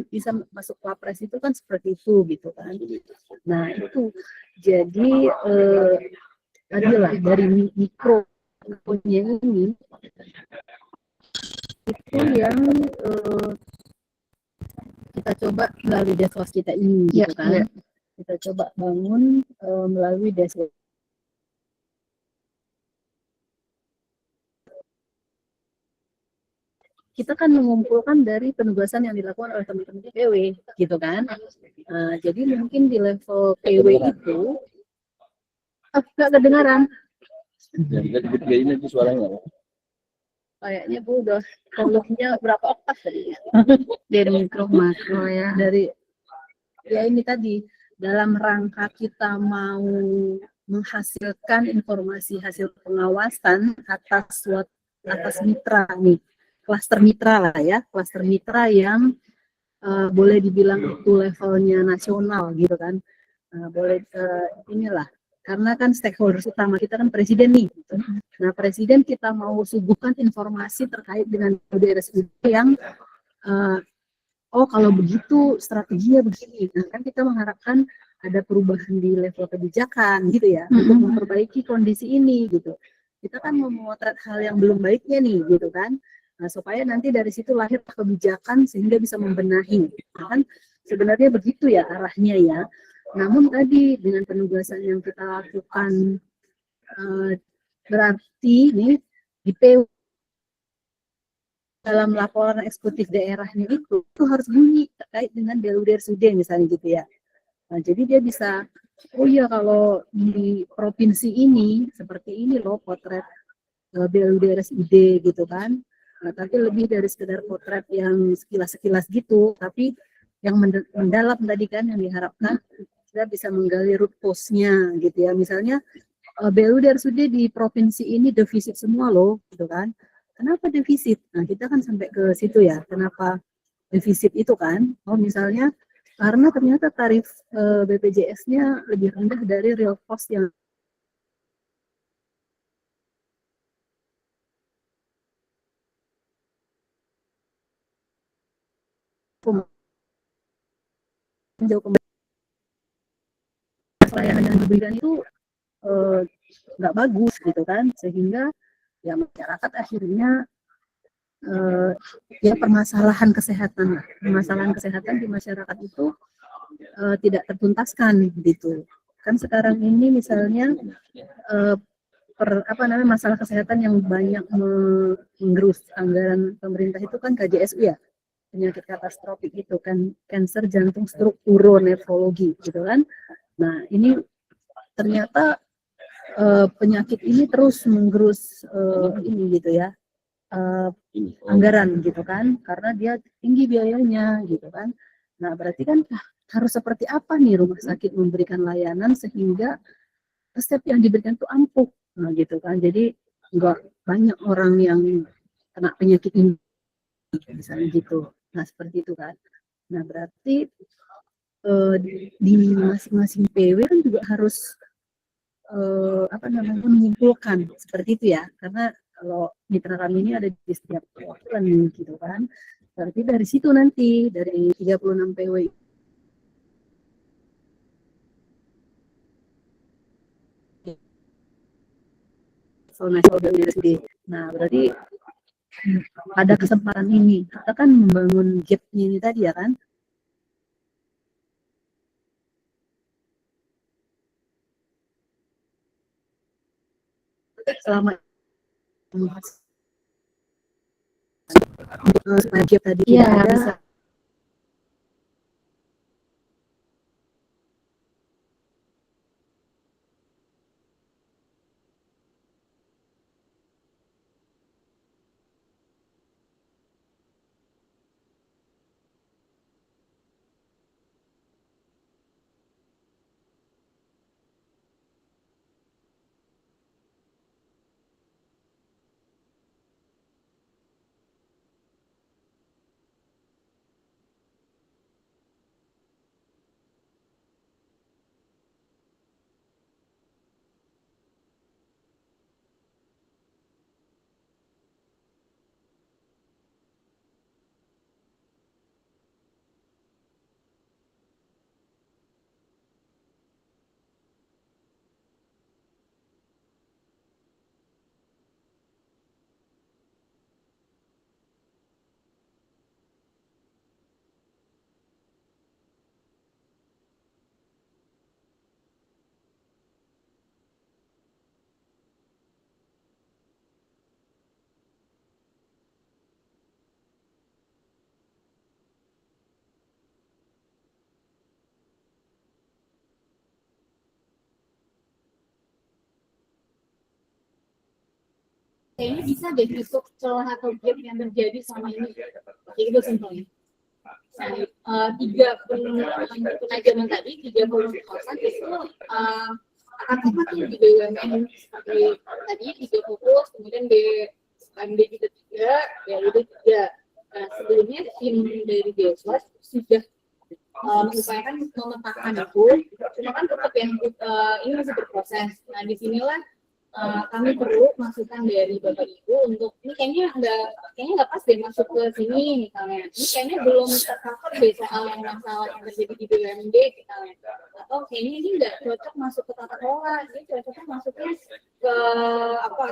bisa masuk wapres itu kan seperti itu gitu kan. Nah itu jadi adalah dari mikro punya ini itu yang kita coba melalui dashboard kita ini gitu kan. Kita coba bangun melalui dashboard. Kita kan mengumpulkan dari penugasan yang dilakukan oleh teman-teman PW gitu kan. Jadi mungkin di level PW itu nggak kedengaran. Jadi itu suaranya. Kayaknya Bu udah volume-nya berapa oktav tadi ya? Dari mikro makro ya. Dari ya ini tadi dalam rangka kita mau menghasilkan informasi hasil pengawasan atas mitra nih, klaster mitra lah ya, klaster mitra yang boleh dibilang itu levelnya nasional gitu kan, boleh inilah. Karena kan stakeholders utama kita kan presiden nih. Nah presiden kita mau suguhkan informasi terkait dengan RSUD yang oh kalau begitu strateginya begini. Nah kan kita mengharapkan ada perubahan di level kebijakan gitu ya, untuk memperbaiki kondisi ini gitu. Kita kan memotret hal yang belum baiknya nih gitu kan. Nah, supaya nanti dari situ lahir kebijakan sehingga bisa membenahi. Nah, kan sebenarnya begitu ya arahnya ya. Namun tadi dengan penugasan yang kita lakukan berarti nih di PW dalam laporan eksekutif daerahnya itu harus bunyi terkait dengan BLUD RSUD misalnya gitu ya. Nah, jadi dia bisa, oh iya kalau di provinsi ini seperti ini loh potret BLUD RSUD gitu kan. Nah, tapi lebih dari sekedar potret yang sekilas-sekilas gitu, tapi yang mendalam tadi kan yang diharapkan kita bisa menggali root cause-nya gitu ya. Misalnya BLUD RSUD di provinsi ini defisit semua loh gitu kan. kenapa defisit? Nah, kita kan sampai ke situ ya, kenapa defisit itu kan? Oh, misalnya karena ternyata tarif BPJS-nya lebih rendah dari real cost yang jauh pelayanan yang diberikan itu nggak bagus gitu kan, sehingga ya masyarakat akhirnya ya permasalahan kesehatan di masyarakat itu tidak tertuntaskan gitu kan. Sekarang ini misalnya masalah kesehatan yang banyak menggerus anggaran pemerintah itu kan KJSU ya, penyakit katastropik itu kan, kanker, jantung, stroke, uro, nefrologi gitu kan. Nah ini ternyata penyakit ini terus menggerus ini gitu ya, anggaran gitu kan, karena dia tinggi biayanya gitu kan. Nah berarti kan harus seperti apa nih rumah sakit memberikan layanan sehingga resep yang diberikan itu ampuh, nah gitu kan. Jadi nggak banyak orang yang kena penyakit ini misalnya gitu. Nah seperti itu kan. Nah berarti di masing-masing PW kan juga harus menyimpulkan seperti itu ya, karena kalau mitra kami ini ada di setiap perwakilan gitu kan. Berarti dari situ nanti dari 36 PW nah berarti pada kesempatan ini kita kan membangun gap-nya ini tadi ya kan. Selama supaya gap tadi Iya, tidak ada, bisa. Kayaknya bisa deh tutup celah atau gap yang terjadi selama ini. Kayak gitu simpelnya. Tiga penajaman tadi, 30% itu akan mati di BUMN seperti tadi 3 fokus, kemudian BUMD juga 3, ya udah 3. Nah, sebelumnya tim dari Deswas sudah mengupayakan memetakan itu, cuma kan tetap yang ini masih berproses. Nah, disinilah kami perlu masukan dari Bapak Ibu untuk ini kayaknya nggak pas deh masuk ke sini misalnya. Ini kayaknya belum tercover deh soal yang masalah yang terjadi di BUMD misalnya. Atau kayaknya ini nggak cocok masuk ke tata kelola, ini cocoknya masuknya ke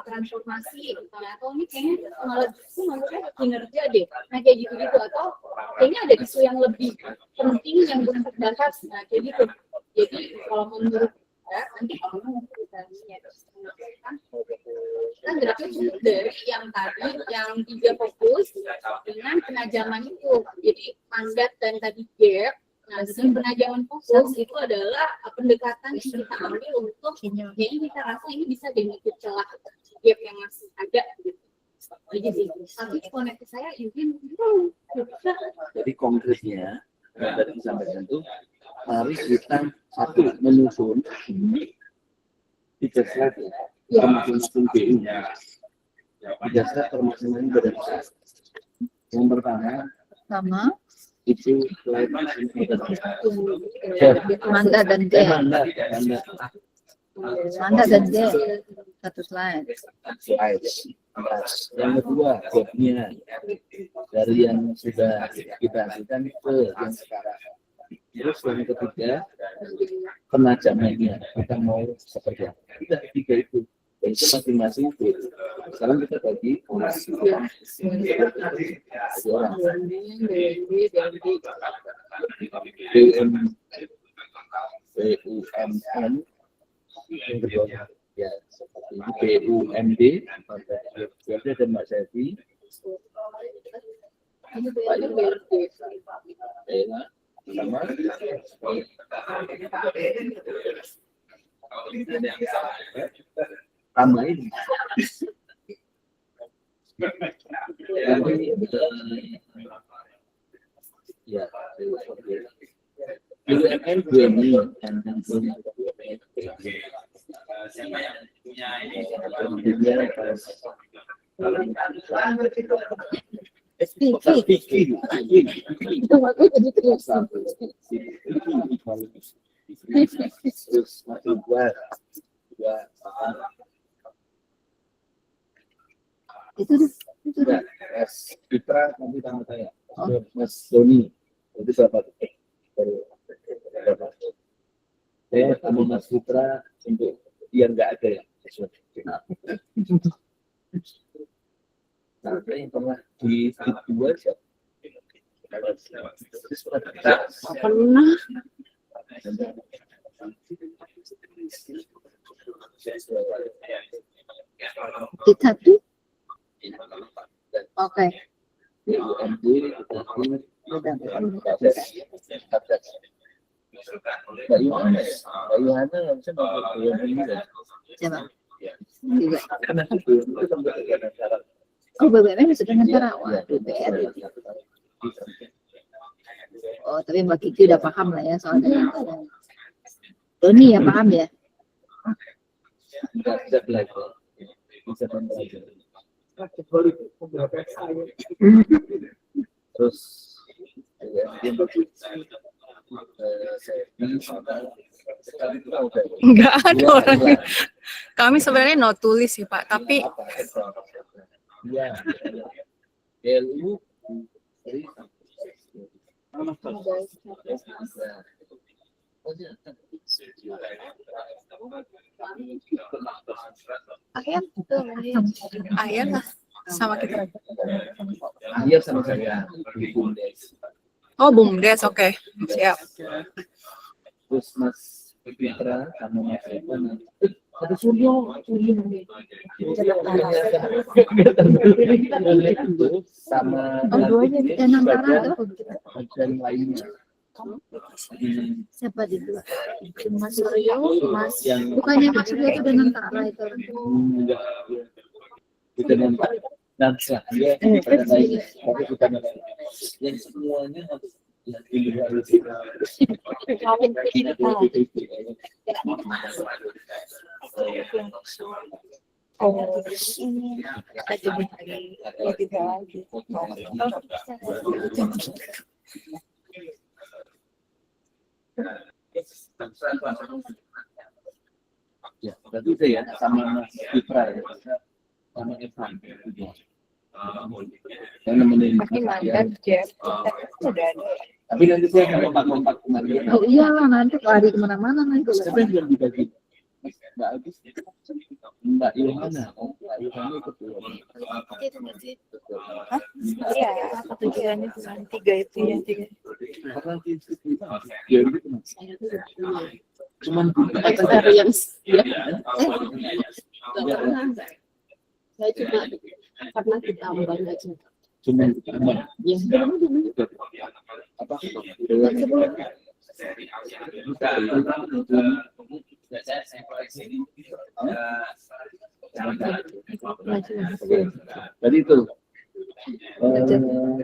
transformasi misalnya. Atau ini kayaknya malah justru masuknya ke kinerja deh. Nah kayak gitu-gitu, atau kayaknya ada isu yang lebih penting yang belum terbahas. Nah kayak gitu. Jadi kalau menurut nanti kalau kita lihat kita geraknya cukup dari yang tadi, yang 3 fokus dengan penajaman itu. Jadi mandat dan tadi gap. Nah, dengan penajaman fokus itu adalah pendekatan yang kita ambil untuk jadi kita rasa ini bisa mengikuti celah gap yang masih ada. Gitu. Tapi koneksi saya mungkin Jadi konkretnya yang tadi disampaikan itu harus kita satu menyusun tiga slide ya, masing-masing BU tiga slide permasalahan beda besar. Yang pertama Sama itu slide Manda dan D. Manda dan D. Satu slide. Yang kedua jobnya dari yang sudah kita hasilkan ke yang sekarang. Terus yang ketiga penajamannya kita mau seperti apa. Kita tiga itu. Dan itu masing-masing itu. Sekarang kita bagi orang. BUMN yang kedua ya seperti ini BUMD berarti ada Mbak Sevi sama ini ya BUMN BUMI Itu Mas Fitra nanti tanya saya Mas Doni itu berapa saya sama Mas Fitra untuk yang nggak ada ya nah yang pernah di dua siapa Pernah. di satu. Oke. Mbak Yohana nggak bisa Coba. Juga. karena itu sampai dengan cara Oh, BBM sudah dengan cara. Waduh, BR. Oh, tapi Mbak Kiki udah paham lah ya soalnya. Doni ya paham ya. bisa belajar bisa belajar terus Enggak ada orangnya. Kami sebenarnya no tulis sih Pak, tapi ya LU Ayah lah sama kita. Iya sama saya di Bumdes. Oh BUMDes, oke. Siap. Terus Mas Fitra sama Mas Evan ada Suryo sama Duanya di Nantara tuh. dan lainnya Siapa di dua? Mas Suryo, Mas. yang Bukannya Mas Suryo itu udah Nantara itu. enggak kita nanti ya pada lain tapi bukan yang semuanya harus yang ini harus ya berarti itu ya sama Mas Fitra ya sama Evan yang nemenin ya. Tapi nanti saya akan kompak-kompak kemarin. Oh iyalah nanti lari kemana-mana nanti. Siapa yang belum dibagi? Mbak Agus, Mbak Yohana, Mbak Yohana ikut dulu. Iya, apa tujuannya cuma 3 itu ya 3. Karena dia itu cuman Experience. ya, Saya cuma karena ditambah aja. cuman Ya, apa? Tadi itu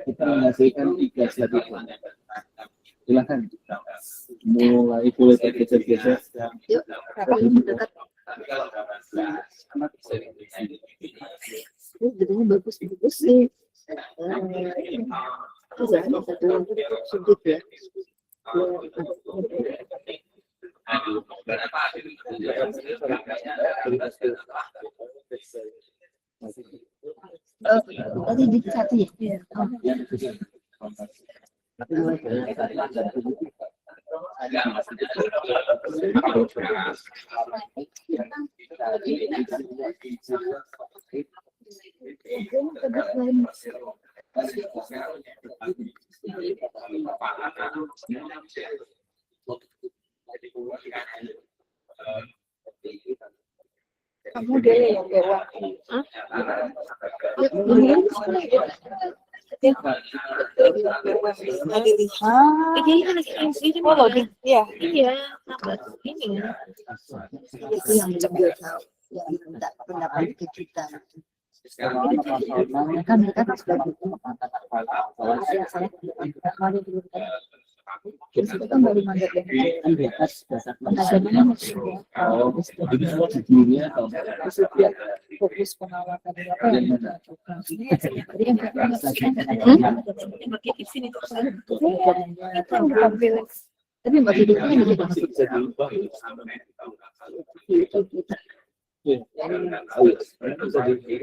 kita menghasilkan 3 slide itu. Silakan mulai boleh geser-geser. Yuk, dekat. Jadinya bagus-bagus sih. Juga ada satu sudut ya. Tadi dicat ya? Iya. Kamu dia yang dewa. Iya. Iya. Ini. Itu yang beliau tahu, yang minta pendapat ke kita. Kan mereka kan sudah kita kan baru mandat Kan di atas dasar pengajarannya jadi semua di dunia atau setiap fokus pengawasan apa yang dilakukan. Jadi yang kita bagi di sini tuh tapi mbak hidupnya ini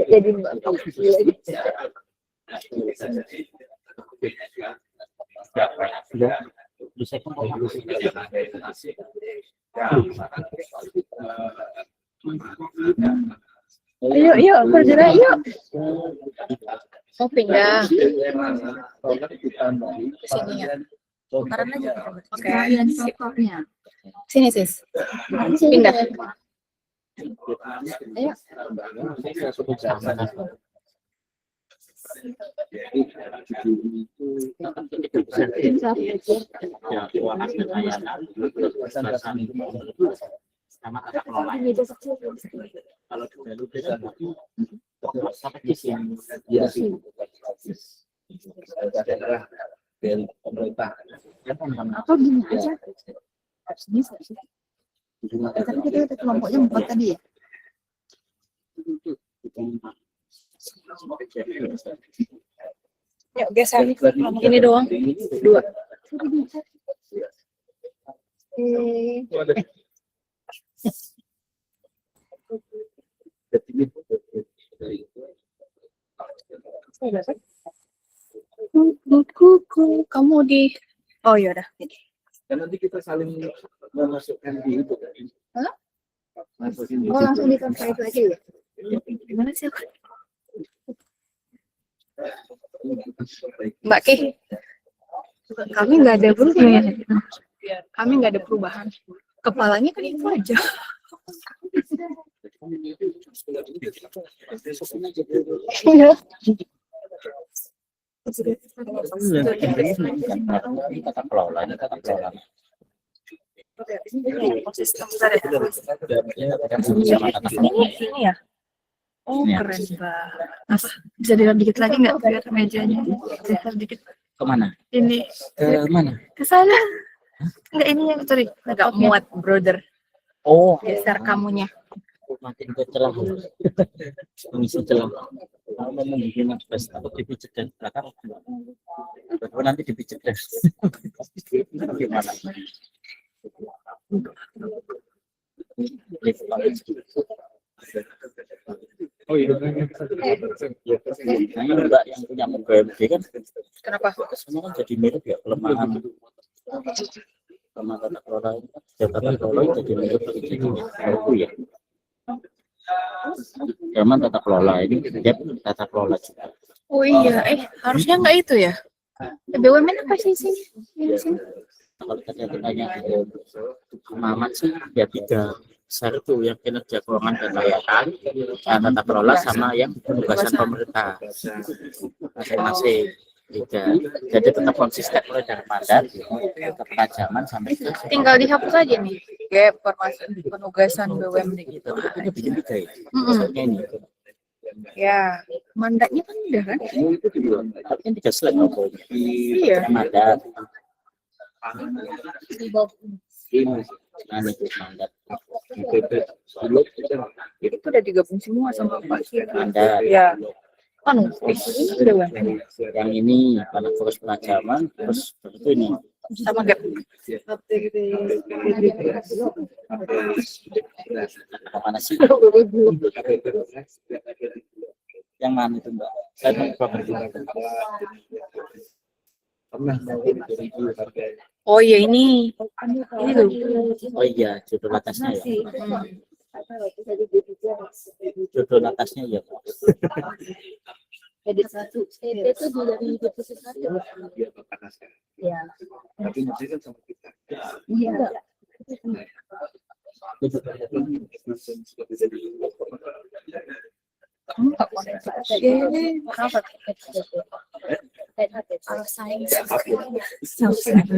jadi mbak bisa Yuk, bergerak yuk. Mau pindah. Sini ya. Karena aja. Oke. kalian pokoknya Sini sis. Pindah. ayo sama tata kelola. Kalau dulu bisa sampai di sini ya daerah dari pemerintah. atau gini aja harus bisa sih. Tapi kita kelompoknya 4 tadi ya. Yuk geser. Ini doang. 2. Kuku, kamu di. Oh ya udah. Dan nanti kita saling memasukkan di itu kan. Hah? Masukin di Oh langsung di tempat itu aja ya. Gimana sih? Mbak Ki, kami nggak ada perubahan. Kami nggak ada perubahan. Kepalanya kan itu aja. Iya. tata kelola, ini tata kelola. Ini ya. Oh keren banget. Apa? Bisa dilihat dikit lagi nggak biar mejanya? Geser dikit. Kemana? Ini Ke mana? ke sana. Enggak ini yang sorry. Agak muat brother. Oh, Geser kamunya. makin ke celah. Mengisi celah. Kalau mau bikin mas takut dipijet dan belakang. Betul nanti dipijet dan. Gimana? Oh iya. Nah, Mbak yang punya BMD kan Kenapa? semua kan jadi mirip ya kelemahan sama tata kelola ini kan tata kelola jadi mirip itu ya Jerman tata kelola ini gap tata kelola juga. Oh iya, harusnya nggak itu ya? BUMN apa sih sini? Sini. Kalau kita tanya Mamat sih ya 3 besar itu yang kinerja keuangan dan layanan, tata kelola sama yang penugasan pemerintah masing-masing. Jadi tetap konsisten mulai dari mandat, ketajaman sampai ke Tinggal dihapus aja nih. Gap penugasan BUMN gitu. ini bikin 3 ya. Mm-mm. Maksudnya ini. Ya, mandatnya kan udah kan? Tapi kan 3 slide pokoknya. Iya. Mandat. Ini itu mandat. Itu udah digabung semua sama Pak Sir. Mandat. Ya. Anu, Yang ini karena fokus penajaman, terus itu ini sama gap. mana sih? Yang mana itu Mbak? Saya Oh iya ini loh. oh iya, judul atasnya ya. Judul atasnya ya Pak. Edit 1. Edit itu dari 21. Ya. Tapi nanti kan sama kita. Iya.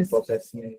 Prosesnya.